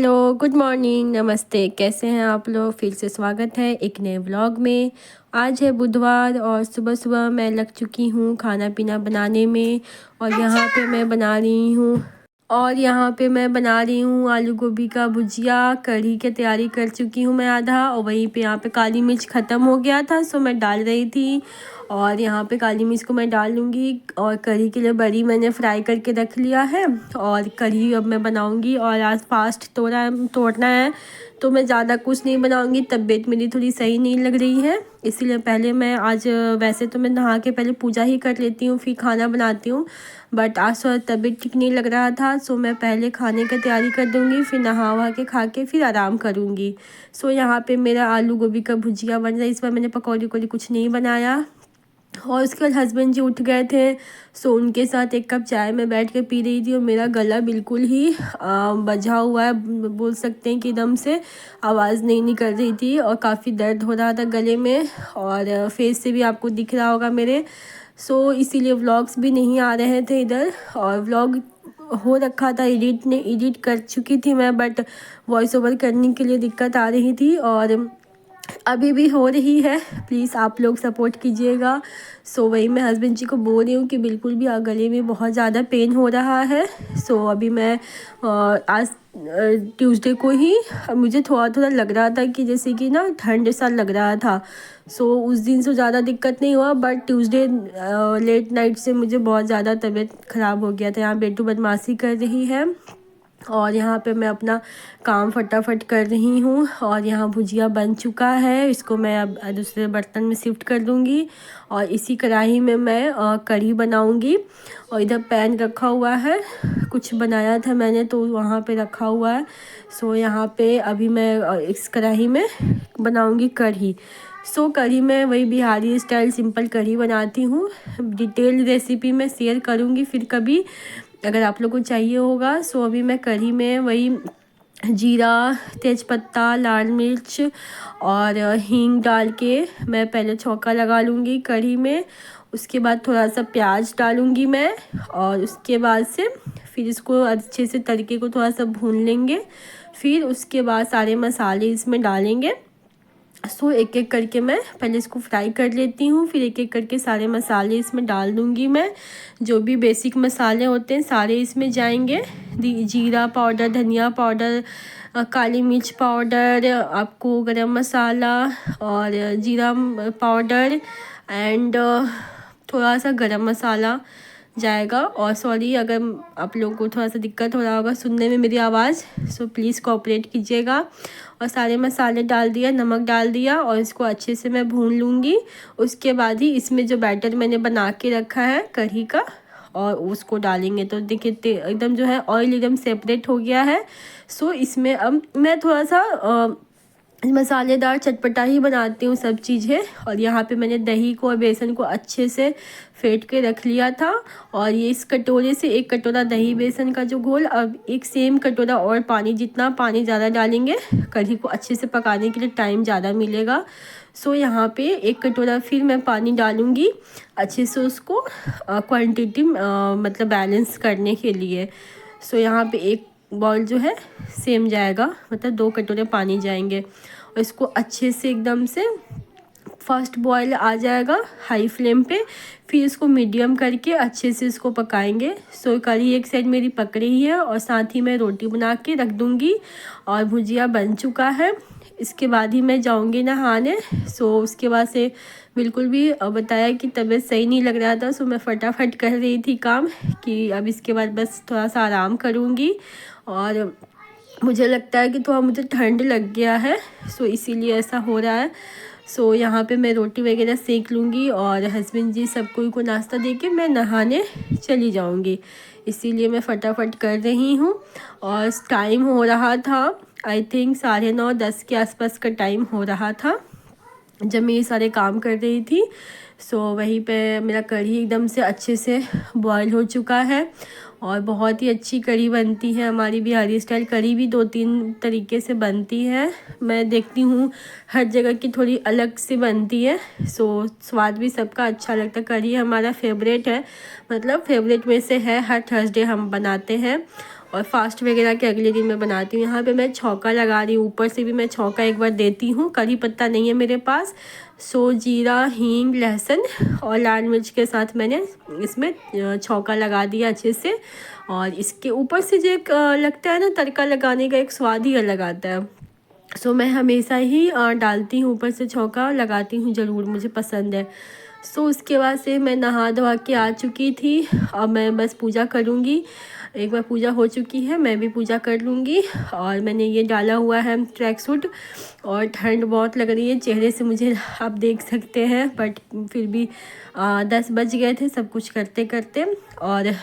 Hello, good morning, नमस्ते। कैसे हैं आप लोग? फिर से स्वागत है एक नए व्लॉग में। आज है बुधवार और सुबह सुबह मैं लग चुकी हूँ खाना पीना बनाने में। और यहाँ पे मैं बना रही हूँ आलू गोभी का भुजिया। कढ़ी की तैयारी कर चुकी हूँ मैं आधा, और वहीं पे यहाँ पे काली मिर्च ख़त्म हो गया था, सो मैं डाल रही थी। और यहाँ पे काली मिर्च को मैं डाल लूँगी। और कढ़ी के लिए बड़ी मैंने फ्राई करके रख लिया है, और कढ़ी अब मैं बनाऊँगी। और आज फास्ट तोड़ना है, तो मैं ज़्यादा कुछ नहीं बनाऊँगी। तबीयत मेरी थोड़ी सही नहीं लग रही है, इसीलिए पहले मैं आज, वैसे तो मैं नहा के पहले पूजा ही कर लेती हूँ, फिर खाना बनाती हूँ। बट आज थोड़ा तबीयत ठीक नहीं लग रहा था, सो मैं पहले खाने की तैयारी कर दूँगी, फिर नहा वहा के खा के फिर आराम करूँगी। सो यहाँ पे मेरा आलू गोभी का भुजिया बन रहा है। इस बार मैंने पकौड़ी वकौड़ी कुछ नहीं बनाया। और उसके बाद हस्बैंड जी उठ गए थे, सो उनके साथ एक कप चाय में बैठ के पी रही थी। और मेरा गला बिल्कुल ही बजा हुआ है, बोल सकते हैं कि एकदम से आवाज़ नहीं निकल रही थी, और काफ़ी दर्द हो रहा था गले में, और फेस से भी आपको दिख रहा होगा मेरे। सो इसीलिए व्लॉग्स भी नहीं आ रहे थे इधर। और व्लॉग हो रखा था, एडिट कर चुकी थी मैं, बट वॉइस ओवर करने के लिए दिक्कत आ रही थी, और अभी भी हो रही है। प्लीज़ आप लोग सपोर्ट कीजिएगा। सो वही मैं हस्बैंड जी को बोल रही हूँ कि बिल्कुल भी गले में बहुत ज़्यादा पेन हो रहा है। सो अभी मैं आज ट्यूसडे को ही मुझे थोड़ा थोड़ा लग रहा था कि जैसे कि ना ठंड सा लग रहा था। सो उस दिन से ज़्यादा दिक्कत नहीं हुआ, बट ट्यूसडे लेट नाइट से मुझे बहुत ज़्यादा तबीयत ख़राब हो गया था। यहाँ बेटू बदमाशी कर रही है, और यहाँ पे मैं अपना काम फटाफट कर रही हूँ। और यहाँ भुजिया बन चुका है, इसको मैं अब दूसरे बर्तन में शिफ्ट कर दूँगी। और इसी कढ़ाई में मैं कढ़ी बनाऊँगी। और इधर पैन रखा हुआ है, कुछ बनाया था मैंने तो वहाँ पे रखा हुआ है। सो यहाँ पे अभी मैं इस कढ़ाई में बनाऊँगी कढ़ी। सो कढ़ी में वही बिहारी स्टाइल सिंपल कढ़ी बनाती हूँ। डिटेल रेसिपी मैं शेयर करूँगी फिर कभी, अगर आप लोगों को चाहिए होगा। सो अभी मैं कढ़ी में वही जीरा, तेज़पत्ता, लाल मिर्च और हींग डाल के मैं पहले छौंका लगा लूँगी कढ़ी में। उसके बाद थोड़ा सा प्याज डालूँगी मैं, और उसके बाद से फिर इसको अच्छे से तड़के को थोड़ा सा भून लेंगे। फिर उसके बाद सारे मसाले इसमें डालेंगे। सो एक एक करके मैं पहले इसको फ्राई कर लेती हूँ, फिर एक एक करके सारे मसाले इसमें डाल दूँगी मैं। जो भी बेसिक मसाले होते हैं सारे इसमें जाएंगे। जीरा पाउडर, धनिया पाउडर, काली मिर्च पाउडर, आपको गरम मसाला और जीरा पाउडर एंड थोड़ा सा गरम मसाला जाएगा। और सॉरी अगर आप लोगों को थोड़ा सा दिक्कत हो रहा होगा सुनने में मेरी आवाज़, सो प्लीज़ कोऑपरेट कीजिएगा। और सारे मसाले डाल दिया, नमक डाल दिया, और इसको अच्छे से मैं भून लूँगी। उसके बाद ही इसमें जो बैटर मैंने बना के रखा है कढ़ी का, और उसको डालेंगे। तो देखिए एकदम जो है ऑयल एकदम सेपरेट हो गया है। सो इसमें अब मैं थोड़ा सा मसालेदार चटपटा ही बनाती हूँ सब चीज़ें। और यहाँ पे मैंने दही को और बेसन को अच्छे से फेंट के रख लिया था। और ये इस कटोरे से एक कटोरा दही बेसन का जो घोल, अब एक सेम कटोरा और पानी, जितना पानी ज़्यादा डालेंगे कढ़ी को अच्छे से पकाने के लिए टाइम ज़्यादा मिलेगा। सो यहाँ पे एक कटोरा फिर मैं पानी डालूँगी अच्छे से उसको क्वांटिटी मतलब बैलेंस करने के लिए। सो यहाँ पे एक बॉल जो है सेम जाएगा, मतलब 2 कटोरे पानी जाएंगे। और इसको अच्छे से एकदम से फर्स्ट बॉयल आ जाएगा हाई फ्लेम पे, फिर इसको मीडियम करके अच्छे से इसको पकाएंगे। सो कढ़ी एक साइड मेरी पक रही है, और साथ ही मैं रोटी बना के रख दूँगी। और भुजिया बन चुका है, इसके बाद ही मैं जाऊँगी नहाने। सो उसके बाद से बिल्कुल भी बताया कि तबीयत सही नहीं लग रहा था, सो मैं फटाफट कर रही थी काम कि अब इसके बाद बस थोड़ा सा आराम करूँगी। और मुझे लगता है कि थोड़ा मुझे ठंड लग गया है, सो इसीलिए ऐसा हो रहा है। सो यहाँ पे मैं रोटी वगैरह सेक लूँगी, और हस्बैंड जी सबको को नाश्ता दे के मैं नहाने चली जाऊँगी। इसीलिए मैं फटाफट कर रही हूँ। और टाइम हो रहा था आई थिंक 9:30 10 के आसपास का टाइम हो रहा था जब मैं ये सारे काम कर रही थी। सो वहीं पे मेरा कढ़ी एकदम से अच्छे से बॉयल हो चुका है, और बहुत ही अच्छी कढ़ी बनती है। हमारी बिहारी स्टाइल कढ़ी भी 2-3 तरीके से बनती है, मैं देखती हूँ हर जगह की थोड़ी अलग से बनती है। सो स्वाद भी सबका अच्छा लगता है। कढ़ी हमारा फेवरेट है, मतलब फेवरेट में से है, हर थर्सडे हम बनाते हैं। और फास्ट वगैरह के अगले दिन मैं बनाती हूँ। यहाँ पे मैं छौंका लगा रही हूँ, ऊपर से भी मैं छौंका एक बार देती हूँ। करी पत्ता नहीं है मेरे पास, सो जीरा, हींग, लहसुन और लाल मिर्च के साथ मैंने इसमें छौंका लगा दिया अच्छे से। और इसके ऊपर से जो एक लगता है ना तड़का लगाने का एक स्वाद ही अलग आता है। सो मैं हमेशा ही डालती हूँ, ऊपर से छौंका लगाती हूँ ज़रूर, मुझे पसंद है। सो उसके बाद से मैं नहा धोवा के आ चुकी थी। अब मैं बस पूजा करूँगी। एक बार पूजा हो चुकी है, मैं भी पूजा कर लूँगी। और मैंने ये डाला हुआ है ट्रैक सूट, और ठंड बहुत लग रही है चेहरे से, मुझे आप देख सकते हैं। बट फिर भी 10 बज गए थे सब कुछ करते करते, और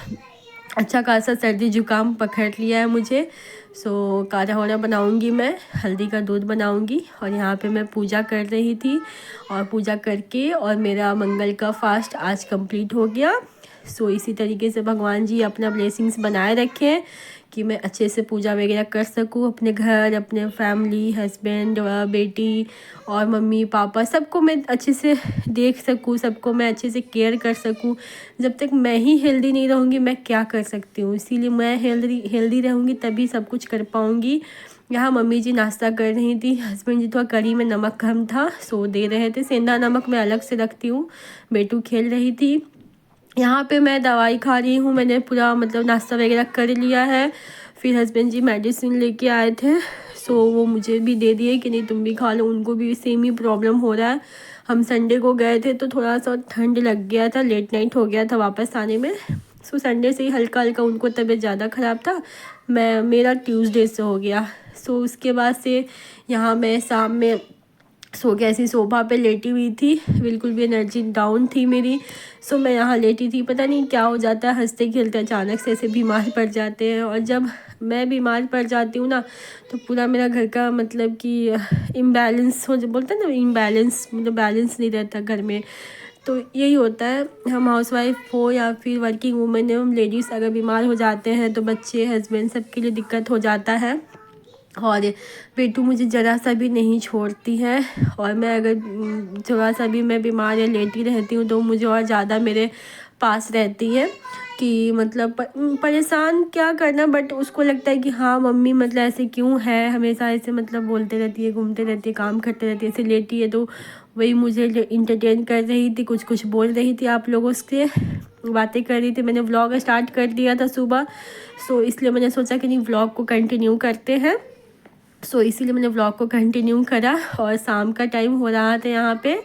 अच्छा खासा सर्दी जुकाम पकड़ लिया है मुझे। सो काढ़ा वाढ़ा बनाऊंगी मैं, हल्दी का दूध बनाऊंगी। और यहाँ पे मैं पूजा कर रही थी, और पूजा करके और मेरा मंगल का फास्ट आज कंप्लीट हो गया। सो इसी तरीके से भगवान जी अपना ब्लेसिंग्स बनाए रखें कि मैं अच्छे से पूजा वगैरह कर सकूँ, अपने घर, अपने फैमिली, हस्बैंड, बेटी और मम्मी पापा सबको मैं अच्छे से देख सकूँ, सबको मैं अच्छे से केयर कर सकूँ। जब तक मैं ही हेल्दी नहीं रहूँगी मैं क्या कर सकती हूँ, इसीलिए मैं हेल्दी रहूँगी तभी सब कुछ कर पाऊँगी। यहाँ मम्मी जी नाश्ता कर रही थी, हस्बैंड जी थोड़ा करी में नमक कम था सो दे रहे थे, सेंधा नमक मैं अलग से रखती हूँ। बेटू खेल रही थी। यहाँ पे मैं दवाई खा रही हूँ, मैंने पूरा मतलब नाश्ता वगैरह कर लिया है। फिर हस्बैंड जी मेडिसिन लेके आए थे, सो वो मुझे भी दे दिए कि नहीं तुम भी खा लो, उनको भी सेम ही प्रॉब्लम हो रहा है। हम संडे को गए थे तो थोड़ा सा ठंड लग गया था, लेट नाइट हो गया था वापस आने में। सो संडे से ही हल्का हल्का उनको तबीयत ज़्यादा ख़राब था, मेरा ट्यूसडे से हो गया। सो उसके बाद से यहाँ मैं शाम में सो के ऐसी सोफा पे लेटी हुई थी, बिल्कुल भी एनर्जी डाउन थी मेरी। सो मैं यहाँ लेटी थी, पता नहीं क्या हो जाता है, हंसते खेलते अचानक से ऐसे बीमार पड़ जाते हैं। और जब मैं बीमार पड़ जाती हूँ ना तो पूरा मेरा घर का मतलब कि इम्बैलेंस हो, जो बोलते हैं ना इम्बैलेंस, मतलब बैलेंस नहीं रहता घर में। तो यही होता है, हम हाउसवाइफ हो या फिर वर्किंग वूमेन हो, हम लेडीज़ अगर बीमार हो जाते हैं तो बच्चे, हस्बैंड सबके लिए दिक्कत हो जाता है। और बेटू मुझे ज़रा सा भी नहीं छोड़ती है, और मैं अगर थोड़ा सा भी मैं बीमार या लेटी रहती हूँ तो मुझे और ज़्यादा मेरे पास रहती है कि मतलब परेशान क्या करना। बट उसको लगता है कि हाँ मम्मी मतलब ऐसे क्यों है, हमेशा ऐसे मतलब बोलते रहती है, घूमते रहती है, काम करते रहती है, ऐसे लेटी है। तो वही मुझे इंटरटेन कर रही थी, कुछ कुछ बोल रही थी, आप लोगों से बातें कर रही थी। मैंने व्लॉग स्टार्ट कर दिया था सुबह, सो इसलिए मैंने सोचा कि नहीं व्लॉग को कंटिन्यू करते हैं। सो इसीलिए मैंने व्लॉग को कंटिन्यू करा। और शाम का टाइम हो रहा था यहाँ पे,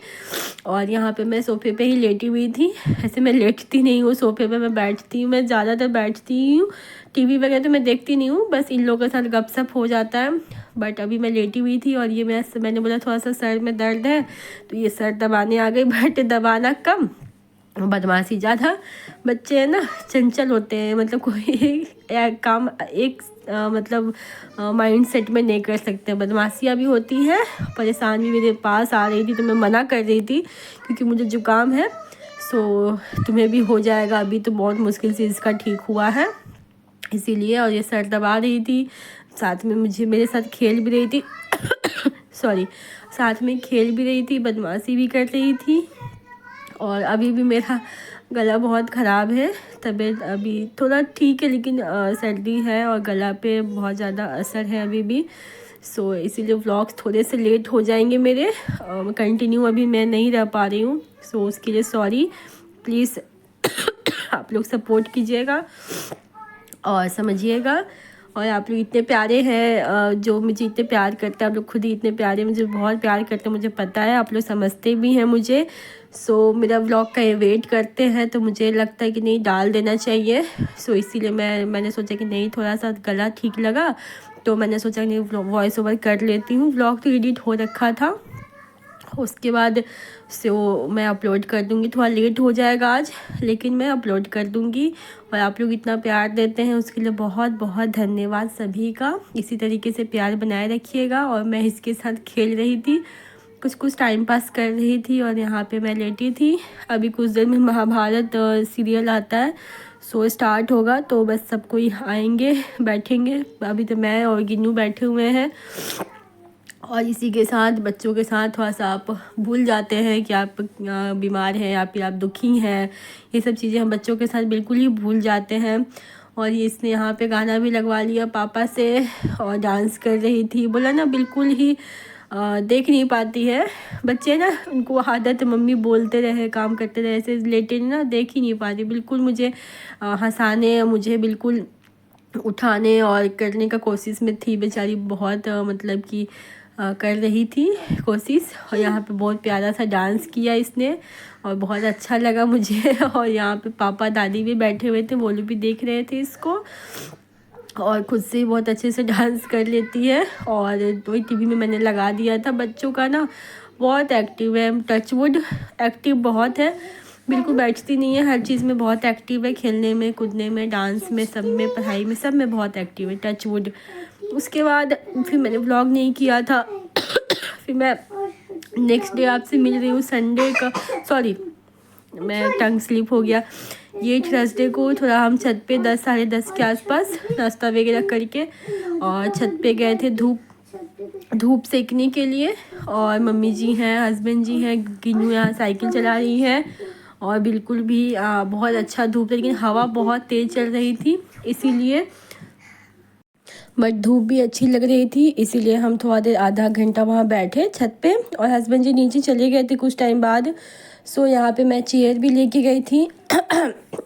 और यहाँ पे मैं सोफ़े पे ही लेटी हुई थी। ऐसे मैं लेटती नहीं हूँ सोफ़े पे, मैं बैठती हूँ, मैं ज़्यादातर बैठती हूँ। टीवी वगैरह तो मैं देखती नहीं हूँ, बस इन लोगों के साथ गपशप हो जाता है। बट अभी मैं लेटी हुई थी, और ये मैंने बोला थोड़ा सा सर में दर्द है तो ये सर दबाने आ गई, बट दबाना कम, बदमाशी ज़्यादा। बच्चे हैं ना, चंचल होते हैं, मतलब कोई काम एक मतलब माइंड सेट में नहीं कर सकते, बदमाशियाँ भी होती है। परेशान भी मेरे पास आ रही थी तो मैं मना कर रही थी क्योंकि मुझे जुकाम है। सो तुम्हें भी हो जाएगा, अभी तो बहुत मुश्किल से इसका ठीक हुआ है इसीलिए। और ये सर दबा रही थी, साथ में मुझे मेरे साथ खेल भी रही थी सॉरी, साथ में खेल भी रही थी, बदमाशी भी कर रही थी। और अभी भी मेरा गला बहुत ख़राब है, तबीयत अभी थोड़ा ठीक है, लेकिन सर्दी है और गला पे बहुत ज़्यादा असर है अभी भी। सो इसीलिए व्लॉग्स थोड़े से लेट हो जाएंगे मेरे, कंटिन्यू अभी मैं नहीं रह पा रही हूँ। सो उसके लिए सॉरी, प्लीज़ आप लोग सपोर्ट कीजिएगा और समझिएगा। और आप लोग इतने प्यारे हैं, जो मुझे इतने प्यार करते हैं, आप लोग खुद ही इतने प्यारे, मुझे बहुत प्यार करते हैं, मुझे पता है, आप लोग समझते भी हैं मुझे। सो मेरा व्लॉग का ये वेट करते हैं तो मुझे लगता है कि नहीं डाल देना चाहिए। सो इसीलिए मैंने सोचा कि नहीं थोड़ा सा गला ठीक लगा तो मैंने सोचा नहीं वॉइस ओवर कर लेती हूँ। व्लॉग तो एडिट हो रखा था, उसके बाद से वो मैं अपलोड कर दूँगी, थोड़ा लेट हो जाएगा आज लेकिन मैं अपलोड कर दूँगी। और आप लोग इतना प्यार देते हैं उसके लिए बहुत बहुत धन्यवाद सभी का। इसी तरीके से प्यार बनाए रखिएगा। और मैं इसके साथ खेल रही थी, कुछ टाइम पास कर रही थी, और यहाँ पे मैं लेटी थी। अभी कुछ देर में महाभारत सीरियल आता है, सो स्टार्ट होगा तो बस सब कोई आएंगे बैठेंगे। अभी तो मैं और गिन्नू बैठे हुए हैं, और इसी के साथ बच्चों के साथ थोड़ा सा आप भूल जाते हैं कि आप बीमार हैं या फिर आप दुखी हैं, ये सब चीज़ें हम बच्चों के साथ बिल्कुल ही भूल जाते हैं। और ये इसने यहाँ पे गाना भी लगवा लिया पापा से और डांस कर रही थी। बोला ना बिल्कुल ही देख नहीं पाती है बच्चे ना, उनको आदत मम्मी बोलते रहे काम करते रहे ऐसे रिलेटेड ना देख ही नहीं पाती। बिल्कुल मुझे हंसाने, मुझे बिल्कुल उठाने और करने का कोशिश में थी बेचारी, बहुत मतलब कि कर रही थी कोशिश। और यहाँ पे बहुत प्यारा सा डांस किया इसने और बहुत अच्छा लगा मुझे। और यहाँ पे पापा दादी भी बैठे हुए थे, वो लोग भी देख रहे थे इसको और खुद से ही बहुत अच्छे से डांस कर लेती है। और वही टीवी में मैंने लगा दिया था। बच्चों का ना बहुत एक्टिव है, टचवुड एक्टिव बहुत है, बिल्कुल बैठती नहीं है, हर चीज़ में बहुत एक्टिव है, खेलने में, कूदने में, डांस में, सब में, पढ़ाई में, सब में बहुत एक्टिव है, टचवुड। उसके बाद फिर मैंने व्लॉग नहीं किया था। फिर मैं नेक्स्ट डे आपसे मिल रही हूँ संडे का, सॉरी मैं टंग स्लिप हो गया। ये थर्सडे को थोड़ा हम छत पे 10 साढ़े 10 के आसपास नाश्ता वगैरह करके और छत पे गए थे धूप सेकने के लिए। और मम्मी जी हैं, हस्बैंड जी हैं, गिन्नू यहाँ साइकिल चला रही है और बिल्कुल भी बहुत अच्छा धूप था, लेकिन हवा बहुत तेज़ चल रही थी इसीलिए, बट धूप भी अच्छी लग रही थी, इसीलिए हम थोड़ा देर आधा घंटा वहाँ बैठे छत पे और हस्बैंड जी नीचे चले गए थे कुछ टाइम बाद। सो यहाँ पे मैं चेयर भी लेके गई थी,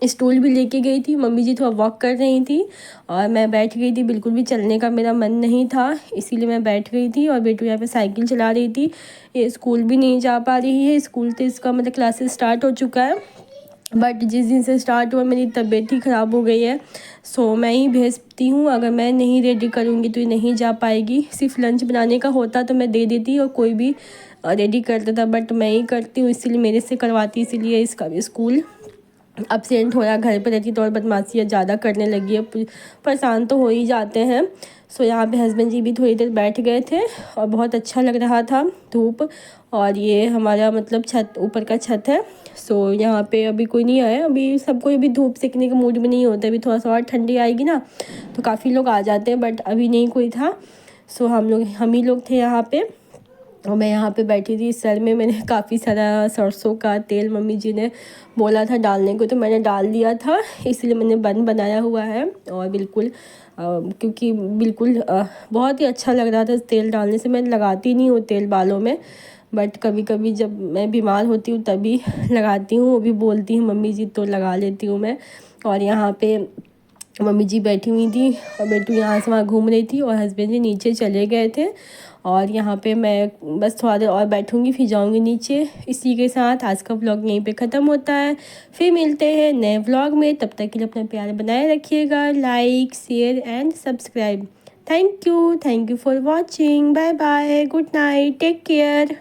स्टूल भी लेके गई थी। मम्मी जी थोड़ा वॉक कर रही थी और मैं बैठ गई थी, बिल्कुल भी चलने का मेरा मन नहीं था, इसीलिए मैं बैठ गई थी। और बेटू यहाँ पे साइकिल चला रही थी। ये स्कूल भी नहीं जा पा रही है, स्कूल तो इसका मतलब क्लासेस स्टार्ट हो चुका है, बट जिस दिन से स्टार्ट हुआ मेरी तबीयत ही ख़राब हो गई है। सो मैं ही भेजती हूँ, अगर मैं नहीं रेडी करूँगी तो ये नहीं जा पाएगी। सिर्फ लंच बनाने का होता तो मैं दे देती और कोई भी रेडी कर देता, बट मैं ही करती हूँ, इसीलिए मेरे से करवाती, इसीलिए इसका भी स्कूल अब्सेंट हो रहा। घर पर रहती तो और बदमाशियाँ ज़्यादा करने लगी है, परेशान तो हो ही जाते हैं। सो यहाँ पे हस्बैंड जी भी थोड़ी देर बैठ गए थे और बहुत अच्छा लग रहा था धूप। और ये हमारा मतलब छत, ऊपर का छत है। सो यहाँ पे अभी कोई नहीं आया, अभी सबको अभी धूप सेकने के मूड में नहीं होता, अभी थोड़ा सा और ठंडी आएगी ना तो काफ़ी लोग आ जाते हैं, बट अभी नहीं कोई था। सो हम ही लोग थे यहाँ पे और मैं यहाँ पे बैठी थी। सर में मैंने काफ़ी सारा सरसों का तेल मम्मी जी ने बोला था डालने को, तो मैंने डाल दिया था, इसलिए मैंने बन बनाया हुआ है। और बिल्कुल क्योंकि बिल्कुल बहुत ही अच्छा लग रहा था तेल डालने से। मैं लगाती नहीं हूँ तेल बालों में, बट कभी कभी जब मैं बीमार होती हूँ तभी लगाती हूँ, वो भी बोलती हूँ मम्मी जी तो लगा लेती हूँ मैं। और यहाँ पे मम्मी जी बैठी हुई थी और बेटू यहाँ से वहाँ घूम रही थी और हस्बैंड जी नीचे चले गए थे। और यहाँ पे मैं बस थोड़ा देर और बैठूंगी फिर जाऊंगी नीचे। इसी के साथ आज का व्लॉग यहीं पे ख़त्म होता है, फिर मिलते हैं नए व्लॉग में। तब तक के लिए अपना प्यार बनाए रखिएगा, like share and subscribe. Thank you for watching, bye bye, good night, take care.